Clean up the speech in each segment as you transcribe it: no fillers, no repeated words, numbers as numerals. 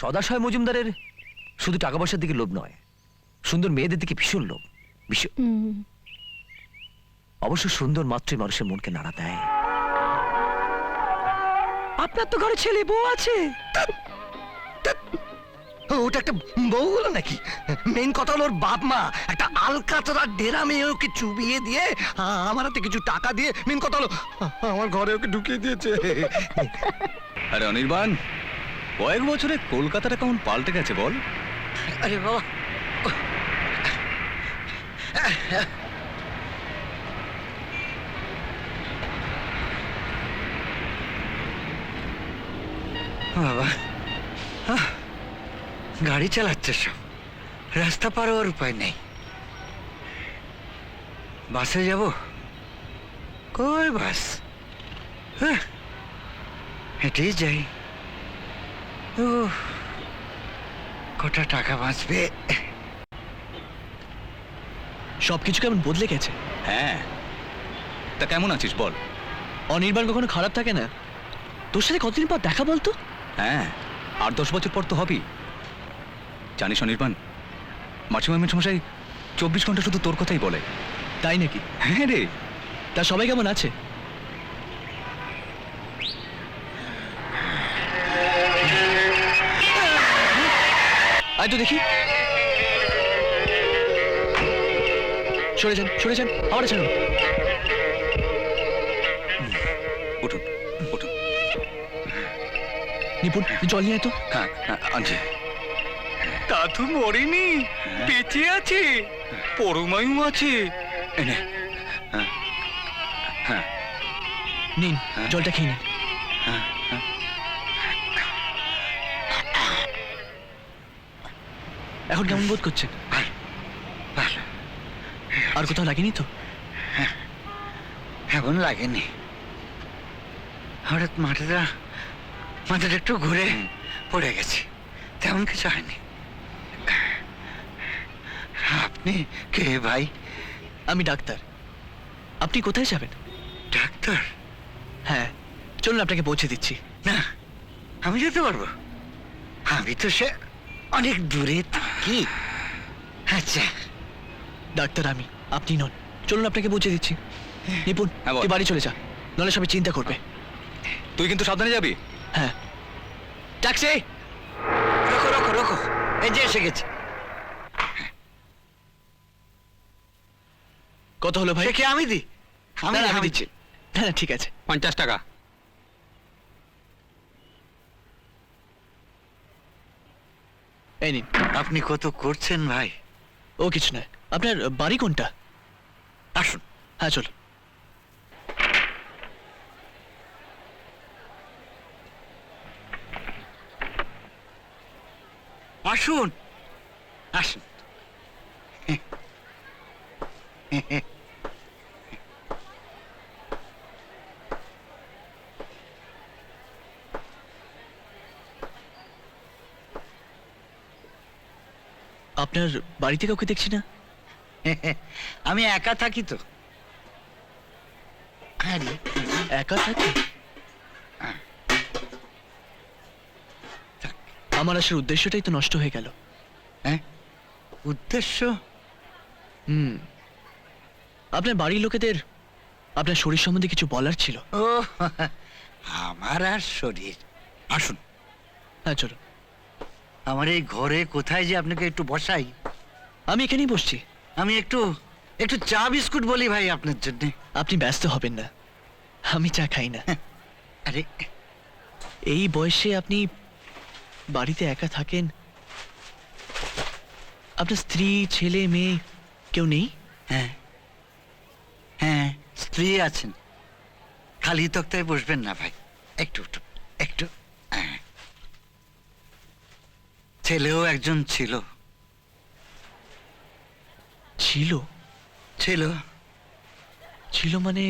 সদাশয় মজুমদারের শুধু টাকা পয়সার দিকে লোভ নয়, সুন্দর মেয়েদের দিকে ভীষণ লোভ। অবশ্য সুন্দর মাত্রই মানুষের মনকে নাড়া দেয়। আপনার তো ঘরে ছেলে বউ আছে। ওটা একটা বউ হলো নাকি? মেন কথা হলো ওর বাপ মা একটা আলকাতরা ডেরা মেয়ে ওকে চুবিয়ে দিয়ে আমার হাতে কিছু টাকা দিয়ে মেন কথা হলো আমার ঘরে ওকে ঢুকিয়ে দিয়েছে। আরে অনির্বাণ, কয়েক বছরে কলকাতাটা কেমন পাল্টে গেছে বল। আরে বাবা, বাবা গাড়ি চালাচ্ছে সব, রাস্তা পার হওয়ার উপায় নেই। বাসে যাব? কই বাস, হেঁটেই যাই। ও কটা টাকা বাঁচবে। সবকিছু কেমন বদলে গেছে। হ্যাঁ, তা কেমন আছিস বল। অনির্বাণ কখনো খারাপ থাকে না। তোর সাথে কতদিন পর দেখা বলতো। হ্যাঁ, 8-10 বছর পর তো হবেই। জানিস অনির্বাণ, মাসিমা মেসমশাই 24 ঘন্টা শুধু তোর কথাই বলে। তাই নাকি? হ্যাঁ রে। তা সবাই কেমন আছে? আয় তো দেখি। সরে যান, সরে যান, আবার ছাড়ুন। উঠুন উঠুন। নিপুণ, জল নিয়ে আয় তো। হ্যাঁ আনছি। দাদু মরেনি, বেঁচে আছে, পরমায়ু আছে। এনে। হ্যাঁ নিন, জলটা খেয়ে নিন। এখন কেমন বোধ করছেন? আর কোথাও লাগেনি তো? এখন লাগেনি। হঠাৎ মাথাটা একটু ঘুরে পড়ে গেছে, তেমন কিছু হয়নি। আপনি কে ভাই? আমি ডাক্তার। আপনি কোথায় যাবেন? ডাক্তার? হ্যাঁ, চলুন আপনাকে পৌঁছে দিচ্ছি। না, আমি যেতে পারবো। আমি তো সে অনেক দূরে থাকি। আচ্ছা, ডাক্তার আমি, আপনি নন। চলুন আপনাকে পৌঁছে দিচ্ছি। নিপুণ, হ্যাঁ, বল। তুই বাড়ি চলে যা, নাহলে সবাই চিন্তা করবে। তুই কিন্তু সাবধানে যাবি। হ্যাঁ। ট্যাক্সি! রোকো রোকো রোকো, এই যে এসে গেছে। কত হলো ভাই? সে কি আমি দিই? না, না, আমি দিচ্ছি। হ্যাঁ ঠিক আছে। 50 টাকা। এই নিন। আপনি কত করছেন ভাই? ও কিছু নয়। আপনার বাড়ি কোনটা? আসুন। হ্যাঁ চল। আসুন আসুন। আপনার বাড়িতে কাউকে দেখছি না। আমি একা থাকি তো। একা থাকি? আমার আসার উদ্দেশ্যটাই তো নষ্ট হয়ে গেল। হ্যাঁ, উদ্দেশ্য? আপনার বাড়ির লোকেদের আপনার শরীর সম্বন্ধে কিছু বলার ছিল। ও আমার আর শরীর। আসুন। হ্যাঁ চলো। আমার এই ঘরে কোথায় যে আপনাকে একটু বসাই? আমি এখানেই বসছি। আমি একটু চা বিস্কুট বলি ভাই আপনার জন্য। আপনি ব্যস্ত হবেন না, আমি চা খাই না। আরে এই বয়সে আপনি বাড়িতে একা থাকেন? আপনার স্ত্রী, ছেলে, মেয়ে কেউ নেই? হ্যাঁ হ্যাঁ, স্ত্রী আছেন। খালি তক্তায় বসবেন না ভাই, একটু একটু একটু। ছেলেও একজন ছিল। ছিল? ছিল ছিল মানে?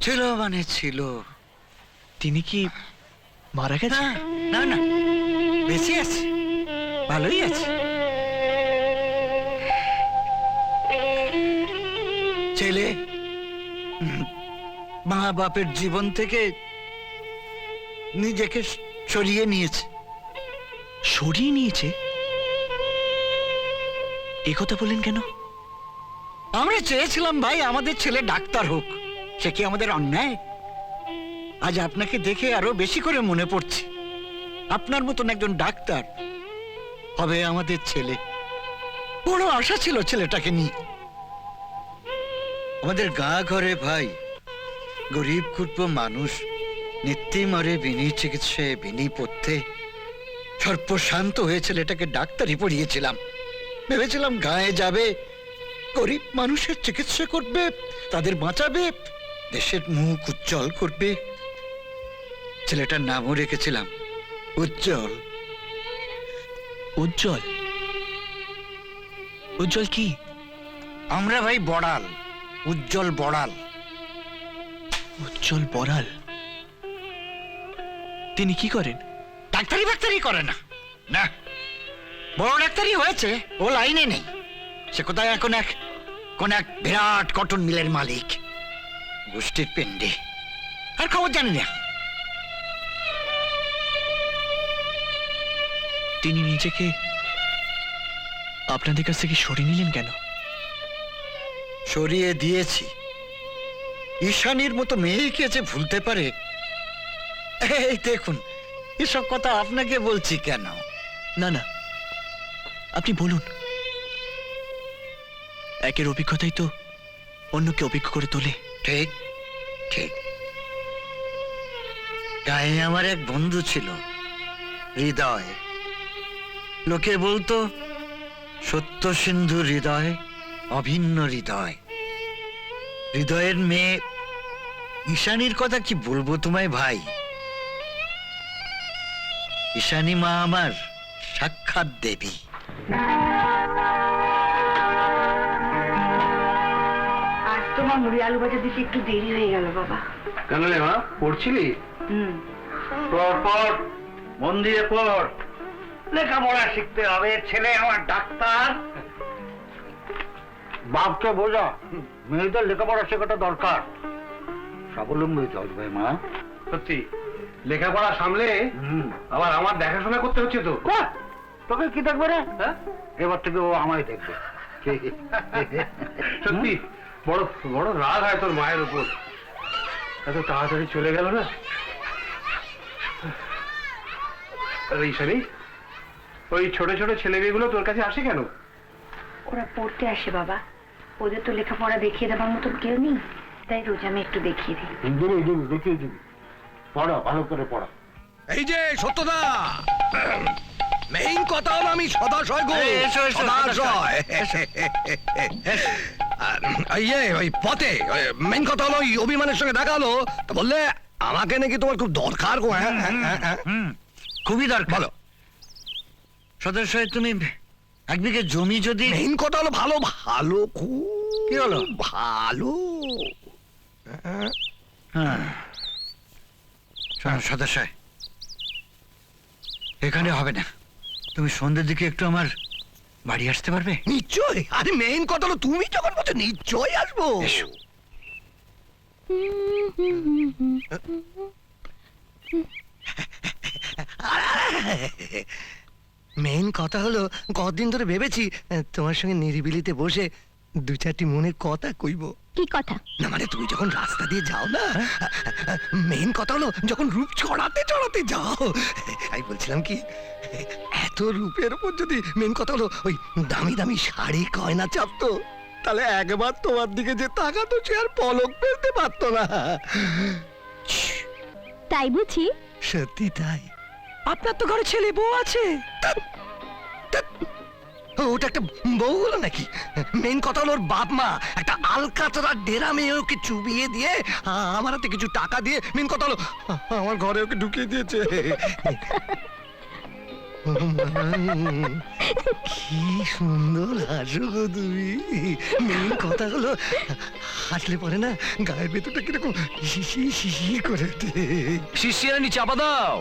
ছিল মানে ছিল। তিনি কি মারা গেছে? না না, বেঁচে আছে, ভালোই আছে। ছেলে মা বাপের জীবন থেকে নিজেকে সরিয়ে নিয়েছে। সরিয়ে নিয়েছে? এ কথা বললেন কেন? আমরা চেয়েছিলাম ভাই আমাদের ছেলে ডাক্তার হোক, সে কি আমাদের অন্যায়? আজ আপনাকে দেখে আরো বেশি করে মনে পড়ছে, আপনার মতন একজন ডাক্তার হবে আমাদের ছেলে। বড় আশা ছিল ছেলেটাকে নিয়ে। আমাদের গা ঘরে ভাই গরিব ক্ষুদ্র মানুষ নিত্যি মরে বিনি চিকিৎসে বিনি পথ্যে সর্বশান্ত হয়ে ছেলেটাকে ডাক্তারি পড়িয়েছিলাম। ভেবেছিলাম গায়ে যাবে, গরিব মানুষের চিকিৎসা করবে, তাদের বাঁচাবে, দেশের মুখ উজ্জ্বল করবে। ছেলেটার নামও রেখেছিলাম উজ্জ্বল। উজ্জ্বল? উজ্জ্বল কি? আমরা ভাই বড়াল, উজ্জ্বল বড়াল। উজ্জ্বল বড়াল? তিনি কি করেন? ডাক্তারি বাক্তারি করে না, না বড় ডাক্তারি হয়েছে, ও লাইনে নেই। সে কোথায় এখন কোন এক বিরাট কটন মিলের মালিক, গোষ্ঠীর পেন্ডে, আর খবর জানি না। তিনি নিজেকে আপনাদের কাছ থেকে সরিয়ে নিলেন কেন? সরিয়ে দিয়েছি। ঈশানীর মতো মেয়েকে যে ভুলতে পারে, এই দেখুন, এসব কথা আপনাকে বলছি কেন? না না, আপনি বলুন। একের অভিজ্ঞতাই তো অন্যকে অভিজ্ঞ করে তোলে। ঠিক ঠিক। গায়ে আমার এক বন্ধু ছিল, হৃদয়। লোকে বলতো সত্য সিন্ধু হৃদয়, অভিন্ন হৃদয়। হৃদয়ের মেয়ে ঈশানীর কথা কি বলবো তোমায় ভাই? ঈশানী মা আমার সাক্ষাৎ দেবী। আজ তোমার মুড়ি আলু ভাজা দিতে একটু দেরি হয়ে গেল বাবা। কেন রে মা, পড়ছিলি? হুম, পড় পড়, মন দিয়ে পড়। লেখাপড়া শিখতে হবে, ছেলে আমার ডাক্তার। বাপকে বোঝা, মেয়েদের লেখাপড়া শেখাটা দরকার। স্বাবলম্বী হতে হবে মা। সত্যি লেখাপড়া সামলে আবার আমার দেখাশোনা করতে হচ্ছে তো। তোকে কি দেখবে রে? হ্যাঁ? এবার থেকে ও আমায় দেখবে। সত্যি বড় বড় রাগ হয় তোর মায়ের উপর, এত তাড়াতাড়ি চলে গেল না। আরে ঈশানী, ওই ছোট ছোট ছেলে মেয়েগুলো তোর কাছে আসে কেন? ওরা পড়তে আসে বাবা, ওদের তো লেখাপড়া দেখিয়ে দেবার মতন কেউ নেই, তাই রোজ আমি একটু দেখিয়ে দিই। দেখিয়ে দিবি, পড়া ভালো করে পড়া। এই যে সত্যদা, মেইন কথা হলো আমি সদাশয় গো, এসো, এসো, সদাশয়। ইয়ে ওই পথে মেইন কথা হলো ওই অভিমানের সঙ্গে দেখা হলো, তো বললে আমাকে নাকি তোমার খুব দরকার গো। হ্যাঁ খুবই দরকার। বলো। সদস্য তুমি এক বিঘে জমি যদি। মেইন কথা হলো ভালো ভালো, খুব কি হলো? ভালো। সদস্য এখানে হবে না, তুমি সন্ধ্যের দিকে একটু আমার বাড়ি আসতে পারবে? নিশ্চয়। আরে মেইন কথা হলো তুমি যখন বলছো নিশ্চয়ই আসবো। এসো। মেইন কথা হলো কতদিন ধরে ভেবেছি তোমার সঙ্গে নিরিবিলিতে বসে দু চারটি মনের কথা কইব। কি কথা? না মানে তুমি যখন রাস্তা দিয়ে যাও না, মেইন কথা হলো যখন রূপ চড়াতে চড়াতে যাও, আমি বলছিলাম কি, এত রূপের উপর যদি মেইন কথা হলো ওই দামি দামি শাড়ি গয়না চাপতো, তাহলে একবার তোমার দিকে যে তাকাতো সে আর পলক ফেলতে পারতো না। তাই বুঝি? সত্যি তাই। আপনার তো ঘরে ছেলে বউ আছে। ওটা একটা বউ হলো নাকি? মেইন কথা হলো ওর বাপ মা একটা আলকাতরা ডেরা মেয়ে ওকে চুবিয়ে দিয়ে আমার হাতে কিছু টাকা দিয়ে মেইন কথা হলো আমার ঘরে ওকে ঢুকিয়ে দিয়েছে। কি সুন্দর হাসো গো তুমি। মেইন কথা হলো হাসলে পরে না গায়ের ভেতরটা কিরকম শিশি করে ওঠে। শিষ্যানি চাপা দাও।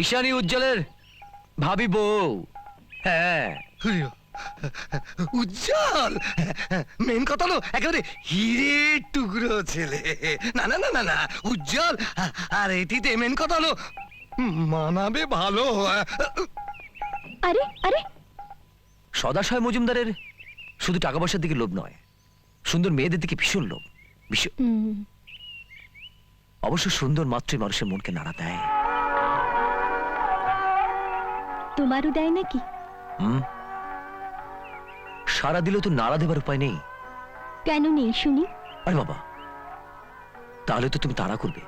ঈশানী উজ্জ্বলের ভাবি বউ। হ্যাঁ, উজ্জ্বল মেন কথা হলো একেবারে হিরের টুকরো ছেলে। না না না না না, উজ্জ্বল আর এটিতে মেন কথা হলো মানাবে ভালো। আরে আরে সদাশয় মজুমদারের শুধু টাকা পয়সার দিকে লোভ নয়, সুন্দর মেয়েদের দিকে ভীষণ লোভ। অবশ্য সুন্দর মাত্রই মানুষের মনকে নাড়া দেয়। তোমারও দেয় নাকি? হুম, সারা দিলেও তো নাড়া দেবার উপায় নেই। কেন নেই শুনি? আরে বাবা, তাহলে তো তুমি তাড়া করবে।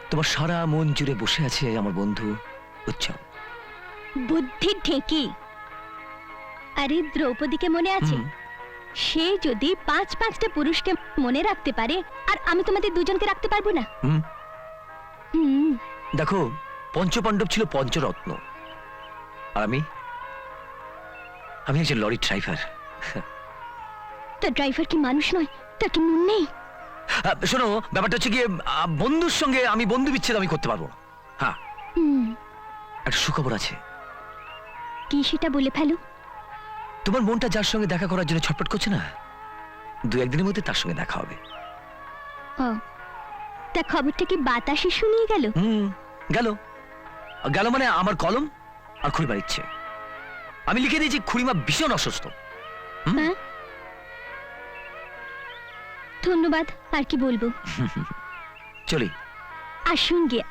তোমার সারা মন জুড়ে বসে আছে আমার বন্ধু উচ্চম। বুদ্ধি ঢেঁকি। আরে দ্রৌপদীকে মনে আছে? হুম। সে যদি 5-5টা পুরুষকে মনে রাখতে পারে, আর আমি তোমাদের দুজনকে রাখতে পারবো না? হুম, হুম, দেখো, পঞ্চপাণ্ডব ছিল পঞ্চরত্ন, আর আমি একজন লরি ড্রাইভার। তো ড্রাইভার কি মানুষ নয়? তার কি মন নেই? শোনো, ব্যাপারটা হচ্ছে গিয়ে বন্ধুর সঙ্গে আমি বন্ধু বিচ্ছেদ আমি করতে পারবো না। হ্যাঁ, হুম, একটা সুখবর আছে। কি সেটা বলে ফেলো। তোমার মনটা যার সঙ্গে দেখা করার জন্য ছটফট করছে না, 2-1 দিনের মধ্যে তার সঙ্গে দেখা হবে। ও, তা খবরটা কি বাতাসে শুনিয়ে গেল? গেল গেল মানে আমার কলম আর খুড়িমার ইচ্ছে। আমি লিখে দিয়েছি খুড়িমা ভীষণ অসুস্থ। হ্যাঁ, ধন্যবাদ। আর কি বলবো? চলি। আসুন গিয়া।